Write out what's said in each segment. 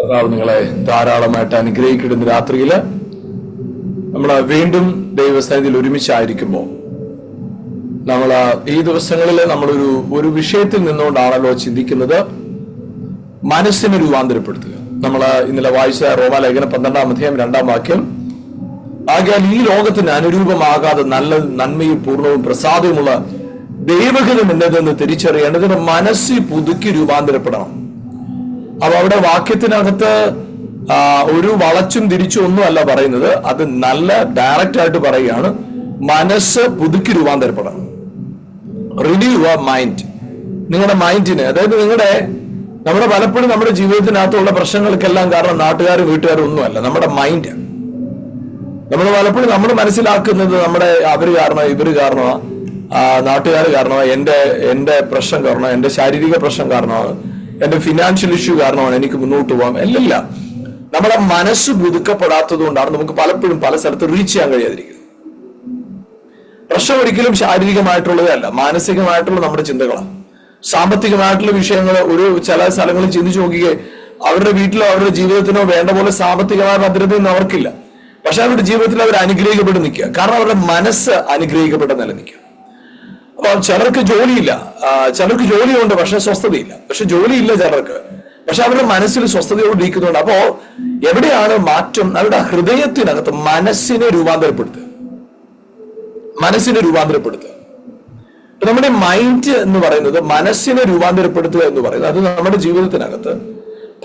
കർത്താവ് നിങ്ങളെ ധാരാളമായിട്ട് അനുഗ്രഹിക്കുന്ന രാത്രിയില് നമ്മൾ വീണ്ടും ദൈവസന്നിധിയിൽ ഒരുമിച്ചായിരിക്കുമ്പോൾ നമ്മൾ ഈ ദിവസങ്ങളിൽ നമ്മളൊരു ഒരു വിഷയത്തിൽ നിന്നുകൊണ്ടാണല്ലോ ചിന്തിക്കുന്നത്, മനസ്സിനെ രൂപാന്തരപ്പെടുത്തുക. നമ്മൾ ഇന്നലെ വായിച്ച റോമാലേഖനം 12-ാം അധ്യായം 2-ാം വാക്യം, ആകയാൽ ഈ ലോകത്തിന് അനുരൂപമാകാതെ നല്ല നന്മയും പൂർണ്ണവും പ്രസാദവുമുള്ള ദൈവഹിതം എന്നതെന്ന് തിരിച്ചറിയേണ്ടതിന് മനസ്സിൽ പുതുക്കി രൂപാന്തരപ്പെടണം. അപ്പൊ അവിടെ വാക്യത്തിനകത്ത് ഒരു വളച്ചും തിരിച്ചും ഒന്നുമല്ല പറയുന്നത്, അത് നല്ല ഡയറക്റ്റ് ആയിട്ട് പറയുകയാണ്, മനസ്സ് പുതുക്കി രൂപാന്തരപ്പെടണം. Renew your mind. നിങ്ങളുടെ മൈൻഡിന്, അതായത് നമ്മുടെ പലപ്പോഴും നമ്മുടെ ജീവിതത്തിനകത്തുള്ള പ്രശ്നങ്ങൾക്കെല്ലാം കാരണം നാട്ടുകാരും വീട്ടുകാരും ഒന്നുമല്ല, നമ്മുടെ മൈൻഡ്. നമ്മൾ പലപ്പോഴും നമ്മൾ മനസ്സിലാക്കുന്നത് നമ്മുടെ അവര് കാരണോ ഇവര് കാരണോ നാട്ടുകാർ കാരണോ എന്റെ പ്രശ്നം കാരണോ എന്റെ ശാരീരിക പ്രശ്നം കാരണമാണ് എന്റെ ഫിനാൻഷ്യൽ ഇഷ്യൂ കാരണമാണ് എനിക്ക് മുന്നോട്ട് പോകാം. അല്ലല്ല, നമ്മുടെ മനസ്സ് പുതുക്കപ്പെടാത്തത് കൊണ്ടാണ് നമുക്ക് പലപ്പോഴും പല സ്ഥലത്ത് റീച്ച് ചെയ്യാൻ കഴിയാതിരിക്കുന്നത്. പ്രശ്നം ഒരിക്കലും ശാരീരികമായിട്ടുള്ളതല്ല, മാനസികമായിട്ടുള്ള നമ്മുടെ ചിന്തകളാണ്. സാമ്പത്തികമായിട്ടുള്ള വിഷയങ്ങൾ ചില സ്ഥലങ്ങളിൽ ചിന്തിച്ചു നോക്കിയേ, അവരുടെ വീട്ടിലോ അവരുടെ ജീവിതത്തിനോ വേണ്ട പോലെ സാമ്പത്തികമായ ഭദ്രതയൊന്നും അവർക്കില്ല. പക്ഷെ അവരുടെ ജീവിതത്തിൽ അവർ അനുഗ്രഹിക്കപ്പെട്ട് നിൽക്കുക, കാരണം അവരുടെ മനസ്സ് അനുഗ്രഹിക്കപ്പെട്ട നിലനിൽക്കുക. അപ്പൊ ചിലർക്ക് ജോലിയില്ല, ചിലർക്ക് ജോലിയുണ്ട് പക്ഷെ സ്വസ്ഥതയില്ല. പക്ഷെ ജോലിയില്ല ചിലർക്ക്, പക്ഷെ അവരുടെ മനസ്സിൽ സ്വസ്ഥതയോട് ഇരിക്കുന്നുണ്ട്. അപ്പോ എവിടെയാണ് മാറ്റം? അവരുടെ ഹൃദയത്തിനകത്ത് മനസ്സിനെ രൂപാന്തരപ്പെടുത്തുക. നമ്മുടെ മൈൻഡ് എന്ന് പറയുന്നത്, മനസ്സിനെ രൂപാന്തരപ്പെടുത്തുക എന്ന് പറയുന്നത്, അത് നമ്മുടെ ജീവിതത്തിനകത്ത്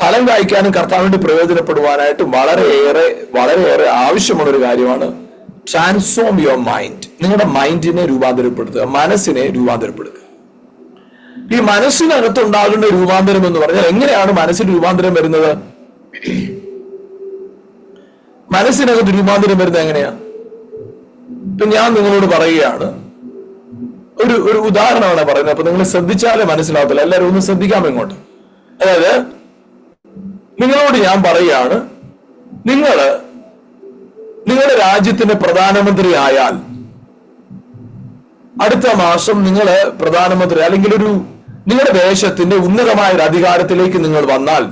ഫലം കായ്ക്കാനും കർത്താവിന്റെ പ്രയോജനപ്പെടുവാനായിട്ടും വളരെയേറെ ആവശ്യമുള്ള ഒരു കാര്യമാണ്. Transform your mind. നിങ്ങളുടെ മൈൻഡിനെ രൂപാന്തരപ്പെടുത്തുക, മനസ്സിനെ രൂപാന്തരപ്പെടുത്തുക. ഈ മനസ്സിനകത്തുണ്ടാകുന്ന രൂപാന്തരം എന്ന് പറഞ്ഞാൽ, എങ്ങനെയാണ് മനസ്സിന് രൂപാന്തരം വരുന്നത്? മനസ്സിനകത്ത് രൂപാന്തരം വരുന്നത് എങ്ങനെയാ? ഇപ്പൊ ഞാൻ നിങ്ങളോട് പറയുകയാണ്, ഒരു ഉദാഹരണമാണ് പറയുന്നത്. അപ്പൊ നിങ്ങൾ ശ്രദ്ധിച്ചാലേ മനസ്സിലാവത്തില്ല. എല്ലാവരും ഒന്ന് ശ്രദ്ധിക്കാമോ ഇങ്ങോട്ട്? അതായത് നിങ്ങളോട് ഞാൻ പറയുകയാണ്, നിങ്ങളുടെ രാജ്യത്തിന്റെ പ്രധാനമന്ത്രി ആയാൽ, അടുത്ത മാസം നിങ്ങൾ പ്രധാനമന്ത്രി അല്ലെങ്കിൽ നിങ്ങളുടെ ദേശത്തിന്റെ ഉന്നതമായ ഒരു അധികാരത്തിലേക്ക് നിങ്ങൾ വന്നാൽ,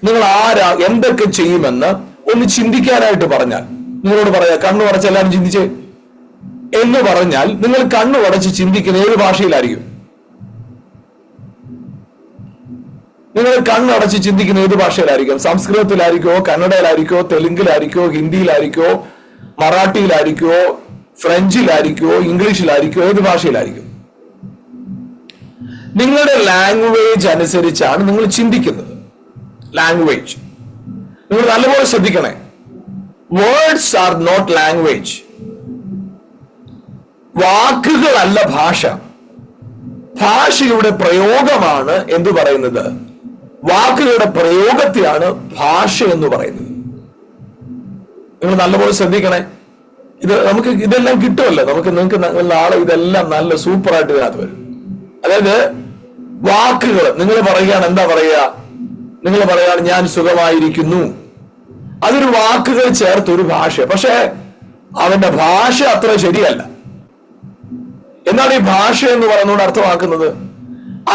നിങ്ങൾ എന്തൊക്കെ ചെയ്യുമെന്ന് ഒന്ന് ചിന്തിക്കാനായിട്ട് പറഞ്ഞാൽ, നിങ്ങളോട് പറയാ കണ്ണു അടച്ച് എല്ലാവരും ചിന്തിച്ചേ എന്ന് പറഞ്ഞാൽ, നിങ്ങൾ കണ്ണു അടച്ച് ചിന്തിക്കുന്ന ഏത് ഭാഷയിലായിരിക്കും? നിങ്ങൾ കണ്ണടച്ച് ചിന്തിക്കുന്ന ഏത് ഭാഷയിലായിരിക്കും? സംസ്കൃതത്തിലായിരിക്കോ, കന്നഡയിലായിരിക്കോ, തെലുങ്കിലായിരിക്കോ, ഹിന്ദിയിലായിരിക്കോ, മറാഠിയിലായിരിക്കോ, ഫ്രഞ്ചിലായിരിക്കോ, ഇംഗ്ലീഷിലായിരിക്കോ, ഏത് ഭാഷയിലായിരിക്കും? നിങ്ങളുടെ ലാംഗ്വേജ് അനുസരിച്ചാണ് നിങ്ങൾ ചിന്തിക്കുന്നത്. ലാംഗ്വേജ് നിങ്ങൾ നല്ലപോലെ ശ്രദ്ധിക്കണേ. Words are not language. വാക്കുകളല്ല ഭാഷ. ഭാഷയുടെ പ്രയോഗമാണ് എന്തു പറയുന്നത്? വാക്കുകളുടെ പ്രയോഗത്തെയാണ് ഭാഷ എന്ന് പറയുന്നത്. നിങ്ങൾ നല്ലപോലെ ശ്രദ്ധിക്കണേ. നമുക്ക് ഇതെല്ലാം കിട്ടുമല്ലോ, നിങ്ങൾക്ക് നാളെ ഇതെല്ലാം നല്ല സൂപ്പറായിട്ട് ഇതിനകത്ത് വരും. അതായത് വാക്കുകൾ നിങ്ങൾ പറയുകയാണ്, എന്താ പറയുക? നിങ്ങൾ പറയുകയാണ് ഞാൻ സുഖമായിരിക്കുന്നു. അതൊരു വാക്കുകൾ ചേർത്തൊരു ഭാഷ. പക്ഷെ അവന്റെ ഭാഷ അത്ര ശരിയല്ല. എന്താണ് ഈ ഭാഷ എന്ന് പറയുന്നതുകൊണ്ട് അർത്ഥമാക്കുന്നത്?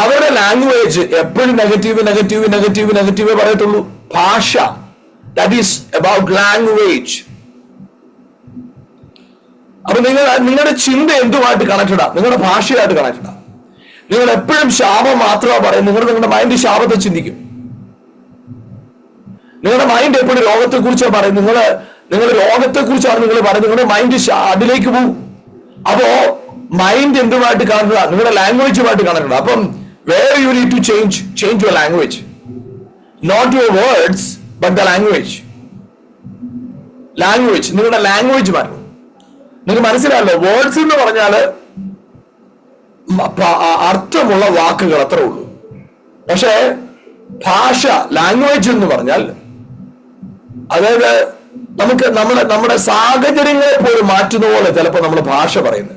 അവരുടെ ലാംഗ്വേജ് എപ്പോഴും നെഗറ്റീവ് പറയത്തുള്ളൂ. ഭാഷ, ദാറ്റ് ഈസ് അബൌട്ട് ലാംഗ്വേജ്. അപ്പൊ നിങ്ങളുടെ ചിന്ത എന്തുമായിട്ട് കണക്റ്റഡാ? നിങ്ങളുടെ ഭാഷയായിട്ട് കണക്റ്റഡാ. നിങ്ങൾ എപ്പോഴും ശാപം മാത്രമാണ് പറയുന്നത്. നിങ്ങളുടെ മൈൻഡ് ശാപത്തെ ചിന്തിക്കും. നിങ്ങളുടെ മൈൻഡ് എപ്പോഴും രോഗത്തെ കുറിച്ചാണ് പറയുന്നത്. നിങ്ങൾ രോഗത്തെ കുറിച്ചാണ് നിങ്ങൾ പറയുന്നത്. നിങ്ങളുടെ മൈൻഡ് അതിലേക്ക് പോകും. അപ്പോ മൈൻഡ് എന്തുമായിട്ട് കണക്റ്റഡാ? നിങ്ങളുടെ ലാംഗ്വേജുമായിട്ട് കണക്റ്റഡാ. അപ്പം where you need to change your language, not your words but the language. നിങ്ങളുടെ ലാംഗ്വേജ് മാറും. നിങ്ങൾക്ക് മനസ്സിലായല്ലോ? വേർഡ്സ് എന്ന് പറഞ്ഞാല് അർത്ഥമുള്ള വാക്കുകൾ അത്രേ ഉള്ളൂ. പക്ഷെ ഭാഷ, ലാംഗ്വേജ് എന്ന് പറഞ്ഞാൽ, അതായത് നമ്മുടെ സാഹചര്യങ്ങളെ പോലും മാറ്റുന്ന പോലെ ചിലപ്പോൾ നമ്മൾ ഭാഷ പറയുന്നത്.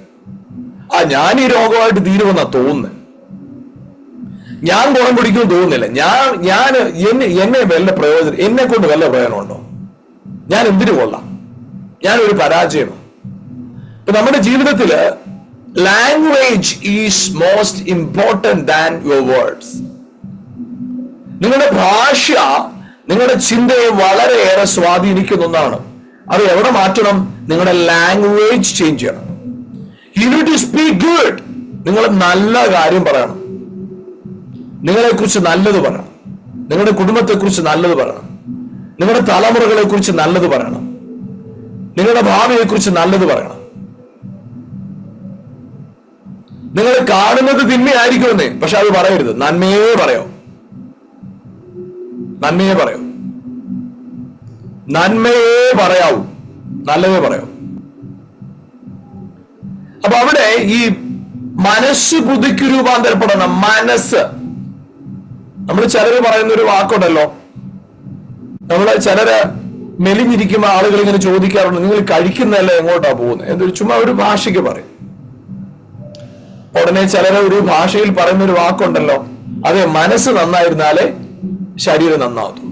ഞാൻ ഈ രോഗമായിട്ട് തീരുമെന്നാ തോന്നുന്നത്, ഞാൻ ഗുണം പിടിക്കുമെന്ന് തോന്നുന്നില്ല, എന്നെ വല്ല പ്രയോജനം, എന്നെ കൊണ്ട് വല്ല പ്രയോജനമുണ്ടോ? ഞാൻ എന്തിനു കൊള്ളാം? ഞാനൊരു പരാജയമാണ്. ഇപ്പൊ നമ്മുടെ ജീവിതത്തില് language is most important than your words. നിങ്ങളുടെ ഭാഷ നിങ്ങളുടെ ചിന്തയെ വളരെയേറെ സ്വാധീനിക്കുന്ന ഒന്നാണ്. അത് എവിടെ മാറ്റണം? നിങ്ങളുടെ ലാംഗ്വേജ് ചേഞ്ച് ചെയ്യണം. You need to speak good. നിങ്ങൾ നല്ല കാര്യം പറയണം. നിങ്ങളെ കുറിച്ച് നല്ലത് പറയണം. നിങ്ങളുടെ കുടുംബത്തെ കുറിച്ച് നല്ലത് പറയണം. നിങ്ങളുടെ തലമുറകളെ കുറിച്ച് നല്ലത് പറയണം. നിങ്ങളുടെ ഭാവിയെ കുറിച്ച് നല്ലത് പറയണം. നിങ്ങൾ കാണുന്നത് തിന്മയായിരിക്കുമെന്നേ, പക്ഷെ അത് പറയരുത്. നന്മയെ പറയോ, നന്മയെ പറയോ, നന്മയെ പറയാവൂ, നല്ലതേ പറയോ. അപ്പൊ അവിടെ ഈ മനസ്സ് പുതുക്കി രൂപാന്തരപ്പെടണം. മനസ്സ്, നമ്മൾ ചിലര് പറയുന്ന ഒരു വാക്കുണ്ടല്ലോ, നമ്മള് ചിലര് മെലിഞ്ഞിരിക്കുമ്പോ ആളുകൾ ഇങ്ങനെ ചോദിക്കാറുണ്ട്, നിങ്ങൾ കഴിക്കുന്നതല്ല എങ്ങോട്ടാ പോകുന്നത് എന്തൊരു ചുമ്മാ ഒരു ഭാഷയ്ക്ക് പറയും. ഉടനെ ചിലര് ഒരു ഭാഷയിൽ പറയുന്ന ഒരു വാക്കുണ്ടല്ലോ, അതെ, മനസ്സ് നന്നായിരുന്നാലേ ശരീരം നന്നാവും.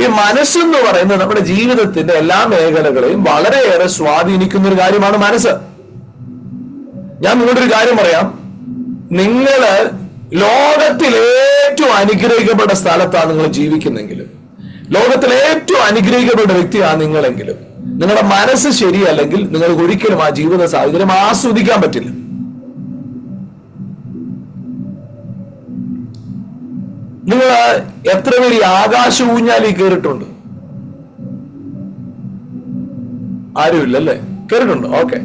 ഈ മനസ്സെന്ന് പറയുന്നത് നമ്മുടെ ജീവിതത്തിന്റെ എല്ലാ മേഖലകളെയും വളരെയേറെ സ്വാധീനിക്കുന്ന ഒരു കാര്യമാണ് മനസ്സ്. ഞാൻ നിങ്ങളുടെ ഒരു കാര്യം പറയാം. നിങ്ങള് ലോകത്തിൽ ഏറ്റവും അനുഗ്രഹിക്കപ്പെട്ട സ്ഥലത്താണ് നിങ്ങൾ ജീവിക്കുന്നെങ്കിലും, ലോകത്തിൽ ഏറ്റവും അനുഗ്രഹിക്കപ്പെട്ട വ്യക്തിയാണ് നിങ്ങളെങ്കിലും, നിങ്ങളുടെ മനസ്സ് ശരിയല്ലെങ്കിൽ നിങ്ങൾക്ക് ഒരിക്കലും ആ ജീവിത സാഹചര്യം ആസ്വദിക്കാൻ പറ്റില്ല. നിങ്ങൾ എത്ര പേര് ആകാശ ഊഞ്ഞാലിൽ കയറിയിട്ടുണ്ട്? ആരുമില്ലല്ലേ? കയറിയിട്ടുണ്ട്? ഓക്കെ.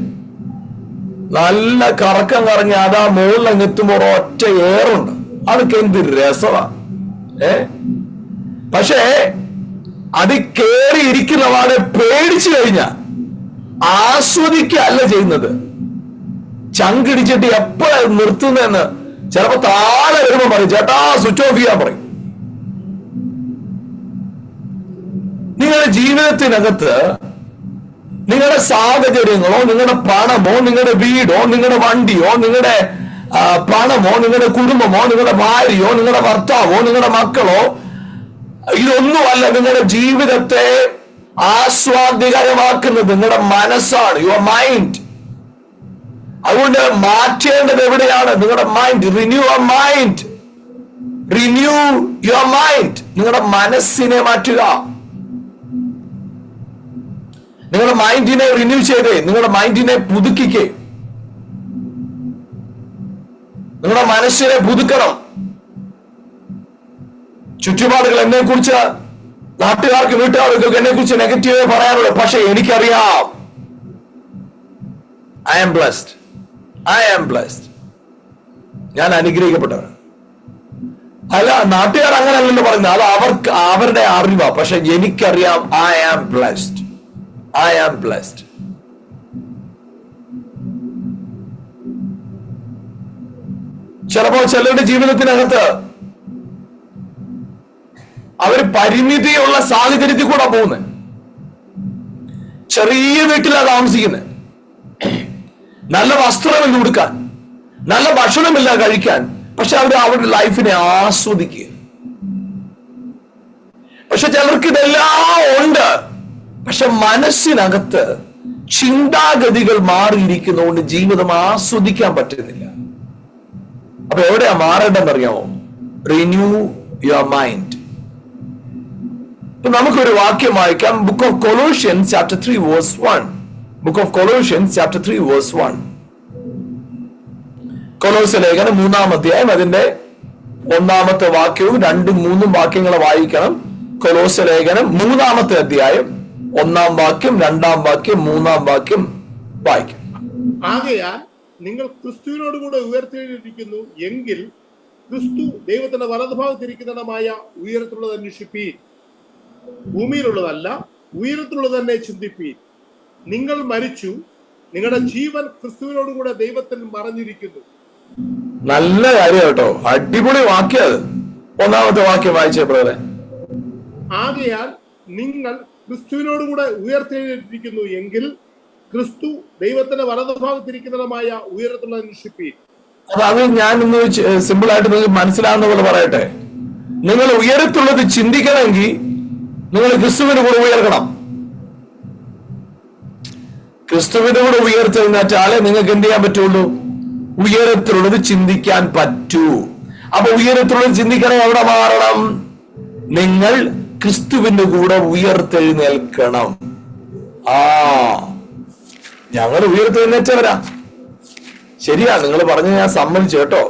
നല്ല കറക്കം കറങ്ങി അതാ മുകളിൽ എത്തുമ്പോൾ ഒറ്റ ഏറുണ്ട്. അതൊക്കെ എന്ത് രസമാണ്. പക്ഷേ അത് കയറിയിരിക്കുന്നവാടെ പേടിച്ചു കഴിഞ്ഞാൽ ആസ്വദിക്കല്ല ചെയ്യുന്നത്. ചങ്കിടിച്ചിട്ട് എപ്പോഴാണ് നിർത്തുന്നതെന്ന് ചിലപ്പോ താഴെ വരുമ്പോ പറയും, ചേട്ടാ സ്വിച്ച് ഓഫ് ചെയ്യാൻ പറയും. നിങ്ങളുടെ ജീവിതത്തിനകത്ത് നിങ്ങളുടെ സാഹചര്യങ്ങളോ, നിങ്ങളുടെ പണമോ, നിങ്ങളുടെ വീടോ, നിങ്ങളുടെ വണ്ടിയോ, നിങ്ങളുടെ പണമോ, നിങ്ങളുടെ കുടുംബമോ, നിങ്ങളുടെ ഭാര്യയോ, നിങ്ങളുടെ ഭർത്താവോ, നിങ്ങളുടെ മക്കളോ, ഇതൊന്നുമല്ല നിങ്ങളുടെ ജീവിതത്തെ ആസ്വാദ്യകരമാക്കുന്നത് നിങ്ങളുടെ മനസ്സാണ്, യുവർ മൈൻഡ്. അതുകൊണ്ട് മാറ്റേണ്ടത് എവിടെയാണ്? നിങ്ങളുടെ mind. Renew your mind, renew your mind. നിങ്ങളുടെ മനസ്സിനെ മാറ്റുക. നിങ്ങളുടെ മൈൻഡിനെ റിന്യൂ ചെയ്തേ, നിങ്ങളുടെ മൈൻഡിനെ പുതുക്കിക്കേ, നിങ്ങളുടെ മനസ്സിനെ പുതുക്കണം. ചുറ്റുപാടുകൾ എന്നെ കുറിച്ച്, നാട്ടുകാർക്ക് വീട്ടുകാർക്കൊക്കെ എന്നെ കുറിച്ച് നെഗറ്റീവ് പറയാനുള്ളൂ. പക്ഷെ എനിക്കറിയാം, I am blessed, I am blessed. ഞാൻ അനുഗ്രഹിക്കപ്പെട്ടവൻ. അല്ല, നാട്ടുകാർ അങ്ങനെയല്ലല്ലോ പറയുന്നത്, അത് അവർക്ക് അവരുടെ അറിവാ. പക്ഷെ എനിക്കറിയാം, I am blessed, I am blessed. ചിലപ്പോൾ ചിലരുടെ ജീവിതത്തിനകത്ത് അവർ പരിമിതിയുള്ള സാഹചര്യത്തിൽ കൂടെ പോകുന്നത്. ചെറിയ വീട്ടിലാണ് താമസിക്കുന്നത്. നല്ല വസ്ത്രമില്ല ഉടുക്കാൻ, നല്ല ഭക്ഷണമില്ല കഴിക്കാൻ. പക്ഷെ അവരുടെ ലൈഫിനെ ആസ്വദിക്കുക. പക്ഷെ ചിലർക്ക് ഇതെല്ലാം ഉണ്ട്, പക്ഷെ മനസ്സിനകത്ത് ചിന്താഗതികൾ മാറിയിരിക്കുന്നതുകൊണ്ട് ജീവിതം ആസ്വദിക്കാൻ പറ്റുന്നില്ല. അപ്പൊ എവിടെയാ മാറേണ്ടെന്ന് അറിയാമോ? Renew your mind. നമുക്കൊരു വാക്യം വായിക്കാം. Book of Colossians chapter 3 verse 1. Book of Colossians chapter 3 verse 1. കൊലോസ്യ ലേഖനം 3-ാം അധ്യായം അതിന്റെ 1-ാമത്തെ വാക്യവും 2ഉം 3ഉം വാക്യങ്ങളെ വായിക്കണം. കൊലോസ്യ ലേഖനം 3-ാമത്തെ അധ്യായം 1-ാം വാക്യം, 2-ാം വാക്യം, 3-ാം വാക്യം വായിക്കും. ആകയാൽ നിങ്ങൾ ക്രിസ്തുവിനോട് കൂടെ ഉയർത്തെഴുന്നേറ്റിരിക്കുന്നു എങ്കിൽ ക്രിസ്തു ദൈവത്തിന്റെ വലതുഭാഗത്തിരിക്കുന്നതുമായ ഉയരത്തിലുള്ളത് അന്വേഷിപ്പീൻ. ഭൂമിയിലുള്ളതല്ല, ഉയരത്തിലുള്ളത് തന്നെ ചിന്തിപ്പീൻ. നിങ്ങൾ മരിച്ചു, നിങ്ങളുടെ ജീവൻ ക്രിസ്തുവിനോട് കൂടെ ദൈവത്തിൽ മറഞ്ഞിരിക്കുന്നു. നല്ല കാര്യം കേട്ടോ, അടിപൊളി വാക്യം അത്. 1-ാമത്തെ വാക്യം വായിച്ചേ ബ്രദറെ. ആകയാൽ നിങ്ങൾ ക്രിസ്തുവിനോട് കൂടെ ഉയർത്തെഴുന്നേറ്റിരിക്കുന്നു എങ്കിൽ ക്രിസ്തു ദൈവത്തിന്റെ വലതുഭാഗത്തിരിക്കുന്നതുമായ ഉയരത്തിലുള്ള അന്വേഷിപ്പീൻ. അത് ഞാൻ ഒന്ന് സിമ്പിൾ ആയിട്ട് നിങ്ങൾക്ക് മനസ്സിലാവുന്ന പോലെ പറയട്ടെ. നിങ്ങൾ ഉയരത്തുള്ളത് ചിന്തിക്കണമെങ്കിൽ നിങ്ങൾ ക്രിസ്തുവിന് കൂടെ ഉയർക്കണം. ക്രിസ്തുവിന്റെ കൂടെ ഉയർത്തെഴുന്നേറ്റാലേ നിങ്ങൾക്ക് എന്ത് ചെയ്യാൻ പറ്റുള്ളൂ? ഉയരത്തിലുള്ളത് ചിന്തിക്കാൻ പറ്റൂ. അപ്പൊ ഉയരത്തിലുള്ളത് ചിന്തിക്കണേ എവിടെ മാറണം? നിങ്ങൾ ക്രിസ്തുവിന്റെ കൂടെ ഉയർത്തെഴുന്നേൽക്കണം. ഞങ്ങൾ ഉയർത്തെഴുന്നേറ്റവരാ, ശരിയാ, നിങ്ങൾ പറഞ്ഞ് ഞാൻ സമ്മതിച്ചു കേട്ടോ.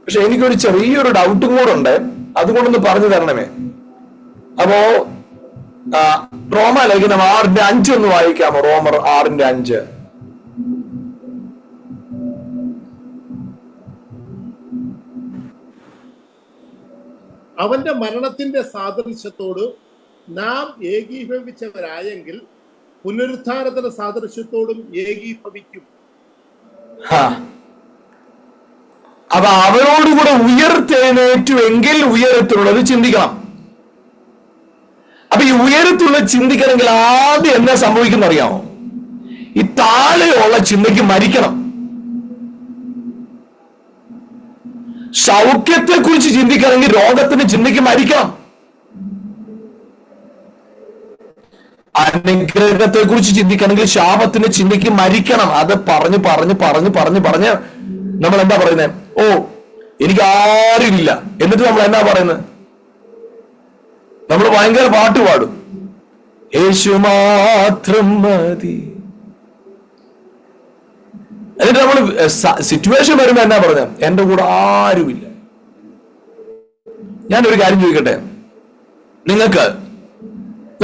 പക്ഷെ എനിക്കൊരു ചെറിയൊരു ഡൗട്ടും കൂടെ ഉണ്ട്, അതുകൊണ്ടൊന്ന് പറഞ്ഞു തരണമേ. അപ്പോ റോമാലേഖനം 6:5 ഒന്ന് വായിക്കാമോ? റോമർ 6:5. അവന്റെ മരണത്തിന്റെ സാദൃശ്യത്തോട് നാം ഏകീഭവിച്ചവരായെങ്കിൽ പുനരുത്ഥാനത്തിന്റെ സാദൃശ്യത്തോടും ഏകീഭവിക്കും. അപ്പൊ അവരോടുകൂടെ ഉയർത്തെഴുന്നേറ്റുവെങ്കിൽ ഉയരത്തിലുള്ളത് ചിന്തിക്കണം. അപ്പൊ ഈ ഉയരത്തിലുള്ളത് ചിന്തിക്കണമെങ്കിൽ ആദ്യം എന്നാ സംഭവിക്കുന്ന അറിയാമോ? ഈ താഴെയുള്ള ചിന്തയ്ക്ക് മരിക്കണം. സൗഖ്യത്തെ കുറിച്ച് ചിന്തിക്കണമെങ്കിൽ രോഗത്തിന്റെ ചിന്തയ്ക്ക് മരിക്കണം. അനുഗ്രഹത്തെ കുറിച്ച് ചിന്തിക്കണമെങ്കിൽ ശാപത്തിന്റെ ചിന്തയ്ക്ക് മരിക്കണം. അത് പറഞ്ഞ് പറഞ്ഞ് പറഞ്ഞ് പറഞ്ഞ് പറഞ്ഞ് നമ്മൾ എന്താ പറയുന്നത്? ഓ, എനിക്ക് ആരുമില്ല. എന്നിട്ട് നമ്മൾ എന്നാ പറയുന്നത്? നമ്മൾ ഭയങ്കര പാട്ട് പാടും, യേശു മാത്രം മതി. എന്നിട്ട് നമ്മൾ സിറ്റുവേഷൻ വരുമ്പോ എന്നാ പറഞ്ഞ? എന്റെ കൂടെ ആരുമില്ല. ഞാനൊരു കാര്യം ചോദിക്കട്ടെ, നിങ്ങൾക്ക്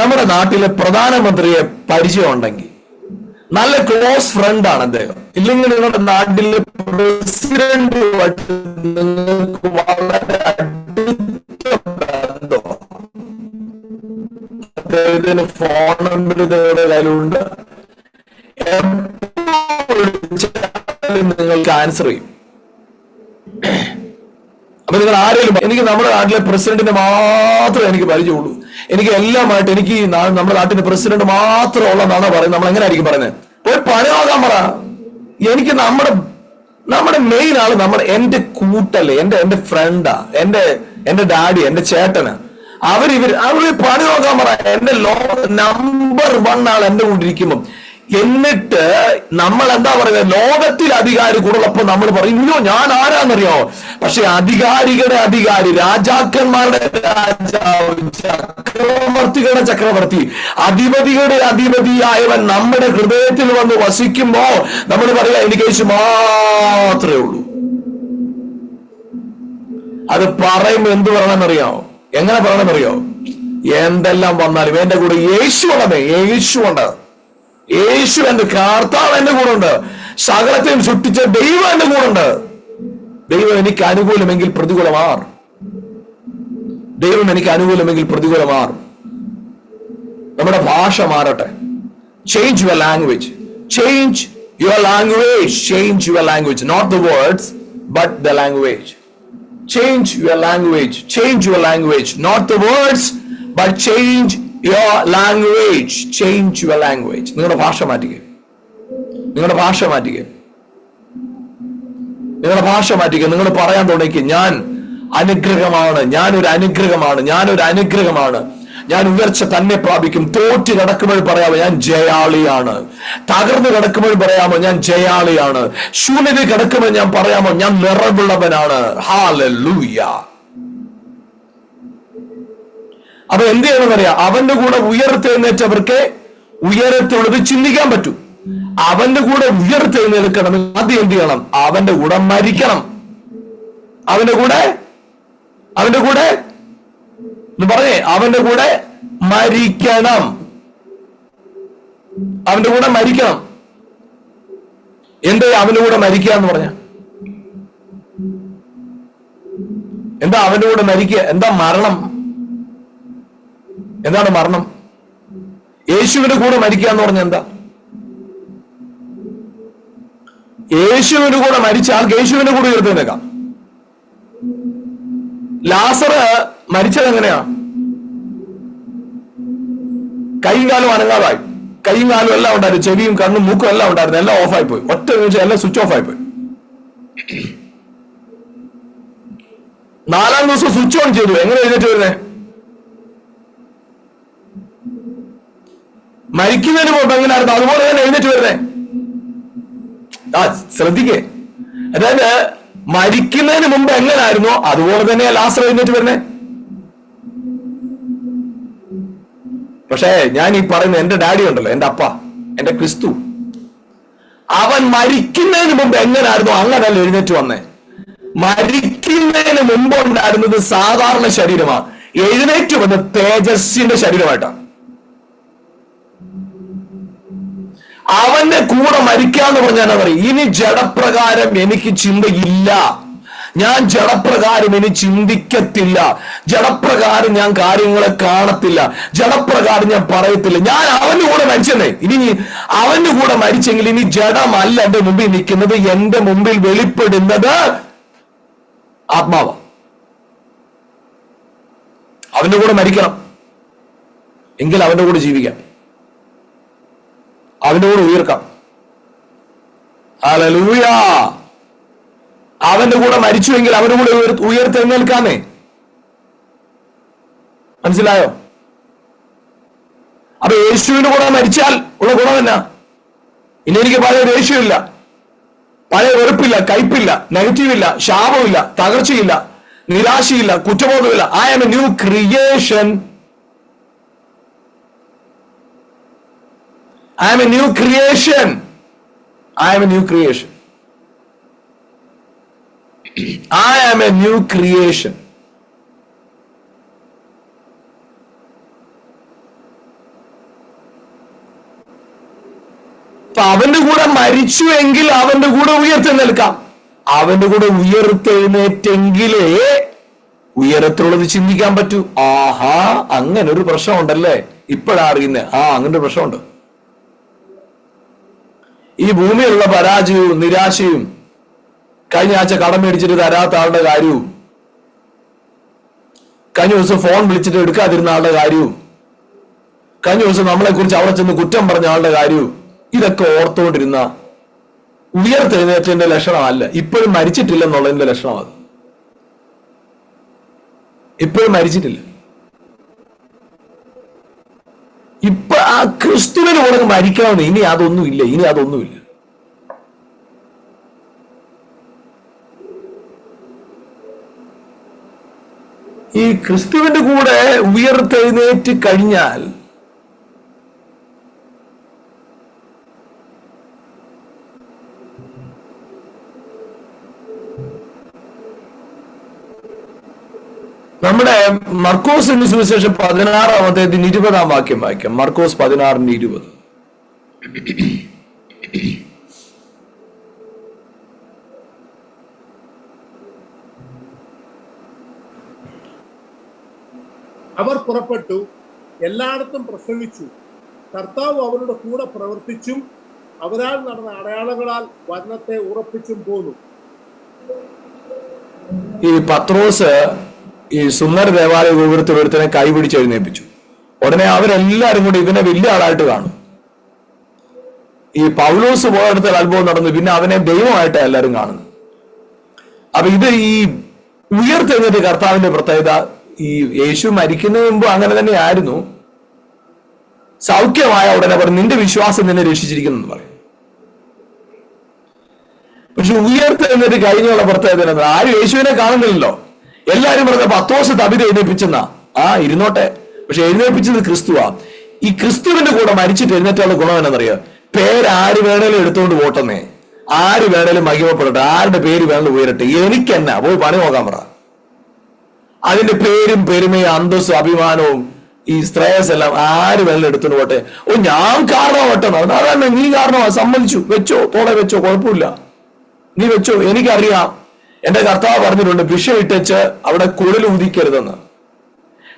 നമ്മുടെ നാട്ടിലെ പ്രധാനമന്ത്രിയെ പരിചയം ഉണ്ടെങ്കിൽ, നല്ല ക്ലോസ് ഫ്രണ്ട് ആണ് അദ്ദേഹം, ഇല്ലെങ്കിൽ നിങ്ങളുടെ നാട്ടിലെ പ്രസിഡന്റുമായിട്ട് നിങ്ങൾക്ക് വളരെ അടുത്ത ബന്ധമാണ്, അദ്ദേഹത്തിന് ഫോൺ നമ്പർ നിങ്ങളുടെ കയ്യിലുണ്ട്, നിങ്ങൾക്ക് ആൻസർ ചെയ്യും. അപ്പൊ നിങ്ങൾ ആരെങ്കിലും, എനിക്ക് നമ്മുടെ നാട്ടിലെ പ്രസിഡന്റിനെ മാത്രമേ എനിക്ക് പരിചയമുള്ളൂ, എനിക്ക് എല്ലാമായിട്ട് എനിക്ക് നമ്മുടെ നാട്ടിലെ പ്രസിഡന്റ് മാത്രം ഉള്ളതെന്നാണോ പറയുന്നത്? നമ്മൾ എങ്ങനെ ആയിരിക്കും പറയുന്നത്? പോയി പണി നോക്കാൻ പറ. എനിക്ക് നമ്മുടെ മെയിൻ ആള് എന്റെ കൂട്ടല്ലേ, എന്റെ ഫ്രണ്ടാ, എന്റെ ഡാഡി, എന്റെ ചേട്ടന്. അവര് പണി നോക്കാൻ പറ. എന്റെ നമ്പർ 1 ആൾ എന്റെ കൂടെ ഇരിക്കുമ്പം. എന്നിട്ട് നമ്മൾ എന്താ പറയുന്നത്? ലോകത്തിൽ അധികാരി കൂടുള്ളപ്പോ നമ്മൾ പറയും, ഇല്ലോ ഞാൻ ആരാന്നറിയോ? പക്ഷെ അധികാരികളുടെ അധികാരി, രാജാക്കന്മാരുടെ രാജാവ്, ചക്രവർത്തികളുടെ ചക്രവർത്തി, അധിപതികളുടെ അധിപതിയായവൻ നമ്മുടെ ഹൃദയത്തിൽ വന്ന് വസിക്കുമ്പോ നമ്മൾ പറയാ, എനിക്ക് യേശു മാത്രമേ ഉള്ളൂ. അത് പറയുമ്പോ എന്ത് പറയണമെന്നറിയോ? എങ്ങനെ പറയണമെന്നറിയോ? എന്തെല്ലാം വന്നാലും എന്റെ കൂടെ യേശു ഉള്ളതേ, യേശു ഉണ്ട്. യേശു എന്റെ കർത്താവ് എന്റെ കൂടെ ഉണ്ട്. സകലത്തെയും സൃഷ്ടിച്ച ദൈവം എന്റെ കൂടെ ഉണ്ട്. ദൈവം എനിക്ക് അനുകൂലമെങ്കിൽ പ്രതികൂലമാർ. ദൈവം എനിക്ക് അനുകൂലമെങ്കിൽ പ്രതികൂലമാർ. നമ്മുടെ ഭാഷ മാറട്ടെ. Change your language. Change your language. Change your language. Not the words but the language. Change your language. Change your language. Not the words, but change your language. Change your language. നിങ്ങളുടെ ഭാഷ മാറ്റുക. നിങ്ങളുടെ ഭാഷ മാറ്റുക. നിങ്ങളുടെ ഭാഷ മാറ്റുക. നിങ്ങൾ പറയാൻ തുടങ്ങി, ഞാൻ അനുഗ്രഹമാണ്, ഞാനൊരു അനുഗ്രഹമാണ്, ഞാനൊരു അനുഗ്രഹമാണ്, ഞാൻ ഉയർച്ച തന്നെ പ്രാപിക്കും. തോറ്റ് കിടക്കുമ്പോൾ പറയാമോ, ഞാൻ ജയാളിയാണ്. തകർന്നു കിടക്കുമ്പോൾ പറയാമോ, ഞാൻ ജയാളിയാണ്. ശൂന്യത കിടക്കുമ്പോൾ ഞാൻ പറയാമോ, ഞാൻ നിറവുള്ളവനാണ്. ഹല്ലേലൂയ. അപ്പൊ എന്ത് ചെയ്യണമെന്നറിയാം? അവന്റെ കൂടെ ഉയർത്തെഴുന്നേറ്റവർക്ക് ഉയരത്തുള്ളത് ചിന്തിക്കാൻ പറ്റും. അവന്റെ കൂടെ ഉയർത്തെഴുന്നേൽക്കണം. ആദ്യം എന്ത് ചെയ്യണം? അവന്റെ കൂടെ മരിക്കണം. അവന്റെ കൂടെ എന്ന് പറഞ്ഞേ, അവന്റെ കൂടെ മരിക്കണം. അവന്റെ കൂടെ മരിക്കണം. എന്താ അവന്റെ കൂടെ മരിക്കുക എന്ന് പറഞ്ഞ? എന്താ അവന്റെ കൂടെ മരിക്കുക? എന്താ മരണം? എന്താണ് മരണം? യേശുവിന്റെ കൂടെ മരിക്കുക എന്ന് പറഞ്ഞ എന്താ? യേശുവിന്റെ കൂടെ മരിച്ചാൽ യേശുവിന്റെ കൂടെ ഉയർത്തെഴുന്നേൽക്കാം. ലാസർ മരിച്ചത് എങ്ങനെയാ? കൈയും കാലും അനങ്ങാതായി. കൈയും കാലും എല്ലാം ഉണ്ടായിരുന്നു, ചെവിയും കണ്ണും മൂക്കും എല്ലാം ഉണ്ടായിരുന്നു, എല്ലാം ഓഫായി പോയി. ഒറ്റ നിമിഷം എല്ലാം സ്വിച്ച് ഓഫ് ആയി പോയി. 4-ാം ദിവസം സ്വിച്ച് ഓൺ ചെയ്തു. എങ്ങനെ എഴുന്നേറ്റ് വരുന്നേ? മരിക്കുന്നതിന് മുമ്പ് എങ്ങനെയായിരുന്നു അതുപോലെ തന്നെ എഴുന്നേറ്റ് വരുന്നേ. ശ്രദ്ധിക്കേ, അതായത് മരിക്കുന്നതിന് മുമ്പ് എങ്ങനായിരുന്നോ അതുപോലെ തന്നെ ലാസർ എഴുന്നേറ്റ് വരുന്നേ. പക്ഷേ ഞാൻ ഈ പറയുന്ന എന്റെ ഡാഡി ഉണ്ടല്ലോ, എന്റെ അപ്പ, എന്റെ ക്രിസ്തു, അവൻ മരിക്കുന്നതിന് മുമ്പ് എങ്ങനായിരുന്നു അങ്ങനല്ല എഴുന്നേറ്റ് വന്നേ. മരിക്കുന്നതിന് മുമ്പ് ഉണ്ടായിരുന്നത് സാധാരണ ശരീരമാണ്, എഴുന്നേറ്റ് വന്ന് തേജസ്സിന്റെ ശരീരമായിട്ടാണ്. അവന്റെ കൂടെ മരിക്കാന്ന് പറഞ്ഞാൽ പറയും, ഇനി ജഡപ്രകാരം എനിക്ക് ചിന്തയില്ല, ഞാൻ ജഡപ്രകാരം ഇനി ചിന്തിക്കത്തില്ല, ജഡപ്രകാരം ഞാൻ കാര്യങ്ങളെ കാണത്തില്ല, ജഡപ്രകാരം ഞാൻ പറയത്തില്ല. ഞാൻ അവന്റെ കൂടെ മരിച്ചെന്നേ. ഇനി അവന്റെ കൂടെ മരിച്ചെങ്കിൽ ഇനി ജഡമല്ല എന്റെ മുമ്പിൽ നിൽക്കുന്നത്, എന്റെ മുമ്പിൽ വെളിപ്പെടുന്നത് ആത്മാവ. അവന്റെ കൂടെ മരിക്കണം എങ്കിൽ അവന്റെ കൂടെ ജീവിക്കാം, അവന്റെ കൂടെ ഉയർക്കാം. ഹല്ലേലൂയ. അവന്റെ കൂടെ മരിച്ചുവെങ്കിൽ അവന്റെ കൂടെ ഉയർത്തെഴുന്നേൽക്കാന്നേ. മനസ്സിലായോ? അപ്പൊ യേശുവിന്റെ കൂടെ മരിച്ചാൽ ഉള്ള ഗുണം എന്നാ? ഇനി എനിക്ക് പഴയ ദേഷ്യമില്ല, പഴയ വെറുപ്പില്ല, കയ്പില്ല, നെഗറ്റീവില്ല, ശാപമില്ല, തകർച്ചയില്ല, നിരാശയില്ല, കുറ്റബോധമില്ല. I am a new creation. I am a new creation. I am a new creation. I am a new creation. അവന്റെ കൂടെ മരിച്ചു എങ്കിൽ അവന്റെ കൂടെ ഉയർത്തെഴുന്നേൽക്കാം. അവന്റെ കൂടെ ഉയർത്തെഴുന്നേറ്റെങ്കിലേ ഉയരത്തിലുള്ളത് ചിന്തിക്കാൻ പറ്റൂ. ആഹാ, അങ്ങനെ ഒരു പ്രശ്നമുണ്ടല്ലേ, ഇപ്പോഴാ അറിയുന്നേ. അങ്ങനെ ഒരു പ്രശ്നമുണ്ട്. ഈ ഭൂമിയിലുള്ള പരാജയവും നിരാശയും, കഴിഞ്ഞ ആഴ്ച കടം മേടിച്ചിട്ട് തരാത്ത ആളുടെ കാര്യവും, കഴിഞ്ഞ ദിവസം ഫോൺ വിളിച്ചിട്ട് എടുക്കാതിരുന്ന ആളുടെ കാര്യവും, കഴിഞ്ഞ ദിവസം നമ്മളെ കുറിച്ച് അവിടെ ചെന്ന് കുറ്റം പറഞ്ഞ ആളുടെ കാര്യവും, ഇതൊക്കെ ഓർത്തുകൊണ്ടിരുന്ന ഉയർത്തെഴുന്നേറ്റതിന്റെ ലക്ഷണമല്ല, ഇപ്പോഴും മരിച്ചിട്ടില്ലെന്നുള്ളതിന്റെ ലക്ഷണം. അത് ഇപ്പോഴും മരിച്ചിട്ടില്ല. ഇപ്പൊ ആ ക്രിസ്തുവിന് കൂടെ മരിക്കണമെന്ന് ഇനി അതൊന്നുമില്ല. ഈ ക്രിസ്തുവിന്റെ കൂടെ ഉയർത്തെഴുന്നേറ്റ് കഴിഞ്ഞാൽ നമ്മുടെ മർക്കോസിന്റെ സുവിശേഷം 16-ാം അധ്യായത്തിന് 20-ാം വാക്യം വായിക്കാം. മർക്കോസ് 16:20. അവർ പുറപ്പെട്ടു, എല്ലായിടത്തും പ്രസംഗിച്ചു. കർത്താവ് അവരുടെ കൂടെ പ്രവർത്തിച്ചും അവരാൽ നടന്ന അടയാളങ്ങളാൽ വചനത്തെ ഉറപ്പിച്ചും പോന്നു. ഈ പത്രോസ് ഈ സുന്ദര ദേവാലയ ഗോപുരത്തിൽ ഒരുത്തനെ കൈപിടിച്ച് എഴുന്നേൽപ്പിച്ചു. ഉടനെ അവരെല്ലാരും കൂടി ഇവനെ വലിയ ആളായിട്ട് കാണും. ഈ പൗലോസ് പോയടത്തിൽ അത്ഭുതം നടന്നു, പിന്നെ അവനെ ദൈവമായിട്ടാണ് എല്ലാവരും കാണുന്നത്. അപ്പൊ ഇത് ഈ ഉയർത്തെഴുന്നേറ്റ് കർത്താവിന്റെ പ്രത്യേകത. ഈ യേശു മരിക്കുന്നതിന് മുമ്പ് അങ്ങനെ തന്നെ ആയിരുന്നു. സൗഖ്യമായ ഉടനെ പറയും, നിന്റെ വിശ്വാസം നിന്നെ രക്ഷിച്ചിരിക്കുന്നു പറയും. പക്ഷെ ഉയർത്തെഴുന്നേറ്റ് കഴിഞ്ഞുള്ള പ്രത്യേകത ആരും യേശുവിനെ കാണുന്നില്ലല്ലോ. എല്ലാരും പറഞ്ഞ പത്രോസ് തബിത എഴുന്നേൽപ്പിച്ചെന്നാ. ഇരുന്നോട്ടെ, പക്ഷെ എഴുന്നേൽപ്പിച്ചത് ക്രിസ്തുവാ. ഈ ക്രിസ്തുവിന്റെ കൂടെ മരിച്ചിട്ട് എഴുന്നേറ്റുള്ള ഗുണം എന്നറിയോ? പേരാര് വേണേലും എടുത്തുകൊണ്ട് പോട്ടെന്നേ, ആര് വേണേലും മഹിമപ്പെടട്ടെ, ആരുടെ പേര് വേണേലും ഉയരട്ടെ, എനിക്കെന്നാ, പോയി പണി നോക്കാൻ പറ. അതിന്റെ പേരും പെരുമയും അന്തസ്സും അഭിമാനവും ഈ ശ്രേയസ് എല്ലാം ആര് വേണേലും എടുത്തുകൊണ്ട് പോട്ടെ. ഞാൻ കാരണമാവട്ടെന്നോ? അതന്നെ, നീ കാരണമാ, സമ്മതിച്ചു, വെച്ചോ, തോടെ വെച്ചോ, കുഴപ്പമില്ല, നീ വെച്ചോ. എനിക്കറിയാം, എന്റെ കർത്താവ് പറഞ്ഞിട്ടുണ്ട്, ഭിക്ഷ ഇട്ടച്ച് അവിടെ കുഴൽ ഊതിക്കരുതെന്ന്.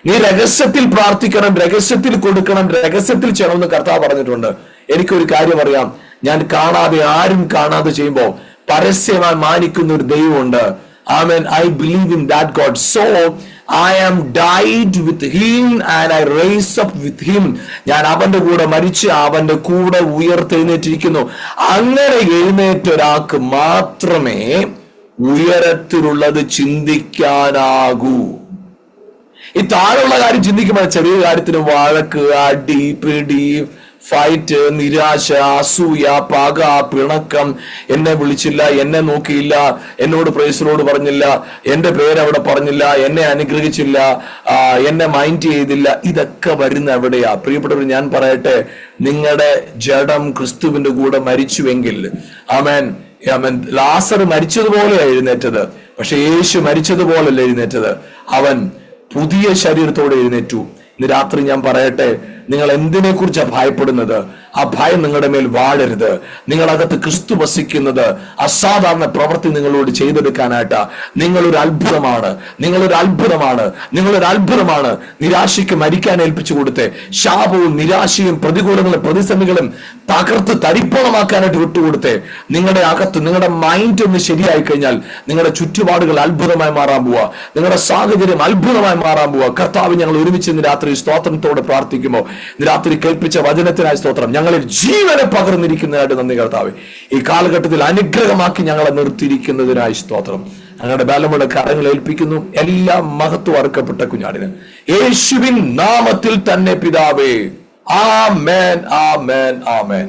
നീ രഹസ്യത്തിൽ പ്രാർത്ഥിക്കണം, രഹസ്യത്തിൽ കൊടുക്കണം, രഹസ്യത്തിൽ ചെയ്യണമെന്ന് കർത്താവ് പറഞ്ഞിട്ടുണ്ട്. എനിക്കൊരു കാര്യം അറിയാം, ഞാൻ കാണാതെ, ആരും കാണാതെ ചെയ്യുമ്പോൾ പരസ്യമായി മാനിക്കുന്ന ഒരു ദൈവമുണ്ട്. Amen. I believe in that God. So I am died with him and I raise up with him. ഞാൻ അവന്റെ കൂടെ മരിച്ച് അവന്റെ കൂടെ ഉയർത്തെഴുന്നേറ്റിരിക്കുന്നു. അങ്ങനെ എഴുന്നേറ്റ ഒരാൾക്ക് മാത്രമേ ഉയരത്തിലുള്ളത് ചിന്തിക്കാനാകൂ. ഈ താഴെയുള്ള കാര്യം ചിന്തിക്കുമ്പോൾ ചെറിയ കാര്യത്തിന് വഴക്ക്, അടി, പിടി, ഫൈറ്റ്, നിരാശ, അസൂയ, പക, പിണക്കം, എന്നെ വിളിച്ചില്ല, എന്നെ നോക്കിയില്ല, എന്നോട് പ്രൈസിലോട് പറഞ്ഞില്ല, എന്റെ പേര് അവിടെ പറഞ്ഞില്ല, എന്നെ അനുഗ്രഹിച്ചില്ല, എന്നെ മൈൻഡ് ചെയ്തില്ല, ഇതൊക്കെ വരുന്ന എവിടെയാ? പ്രിയപ്പെട്ടവർ, ഞാൻ പറയട്ടെ, നിങ്ങളുടെ ജഡം ക്രിസ്തുവിന്റെ കൂടെ മരിച്ചുവെങ്കിൽ, ആമേൻ ആമേൻ, ലാസർ മരിച്ചതുപോലെ എഴുന്നേറ്റത്, പക്ഷെ യേശു മരിച്ചതുപോലല്ല എഴുന്നേറ്റത്. അവൻ പുതിയ ശരീരത്തോടെ എഴുന്നേറ്റു. ഇന്ന് രാത്രി ഞാൻ പറയട്ടെ, നിങ്ങൾ എന്തിനെ കുറിച്ചാണ് ഭയപ്പെടുന്നത്? ആ ഭയം നിങ്ങളുടെ മേൽ വാഴരുത്. നിങ്ങളകത്ത് ക്രിസ്തു വസിക്കുന്നത് അസാധാരണ പ്രവൃത്തി നിങ്ങളോട് ചെയ്തെടുക്കാനായിട്ടാ. നിങ്ങളൊരു അത്ഭുതമാണ്, നിങ്ങളൊരു അത്ഭുതമാണ്, നിങ്ങളൊരു അത്ഭുതമാണ്. നിരാശയ്ക്ക് മരിക്കാൻ ഏൽപ്പിച്ചു കൊടുത്തേ, ശാപവും നിരാശയും പ്രതികൂലങ്ങളും പ്രതിസന്ധികളും തകർത്ത് തരിപ്പണമാക്കാനായിട്ട് വിട്ടുകൊടുത്തേ. നിങ്ങളുടെ അകത്ത് നിങ്ങളുടെ മൈൻഡ് ഒന്ന് ശരിയായി കഴിഞ്ഞാൽ നിങ്ങളുടെ ചുറ്റുപാടുകൾ അത്ഭുതമായി മാറാൻ പോവാ, നിങ്ങളുടെ സാഹചര്യം അത്ഭുതമായി മാറാൻ പോവാ. കർത്താവ്, ഞങ്ങൾ ഒരുമിച്ച് ഇന്ന് രാത്രി സ്തോത്രത്തോടെ പ്രാർത്ഥിക്കുമോ? ഇന്ന് രാത്രി കേൾപ്പിച്ച വചനത്തിനായി സ്തോത്രം. ഞങ്ങളിൽ ജീവനെ പകർന്നിരിക്കുന്നതിനായിട്ട് നന്ദി കർത്താവേ. ഈ കാലഘട്ടത്തിൽ അനുഗ്രഹമാക്കി ഞങ്ങളെ നിർത്തിയിരിക്കുന്നതിനായി സ്തോത്രം. ഞങ്ങളുടെ ബലമുള്ള കരങ്ങൾ ഏൽപ്പിക്കുന്നു. എല്ലാ മഹത്വം അർക്കപ്പെട്ട കുഞ്ഞാടിന് യേശുവിൻ നാമത്തിൽ തന്നെ പിതാവേ. ആമേൻ, ആമേൻ, ആമേൻ.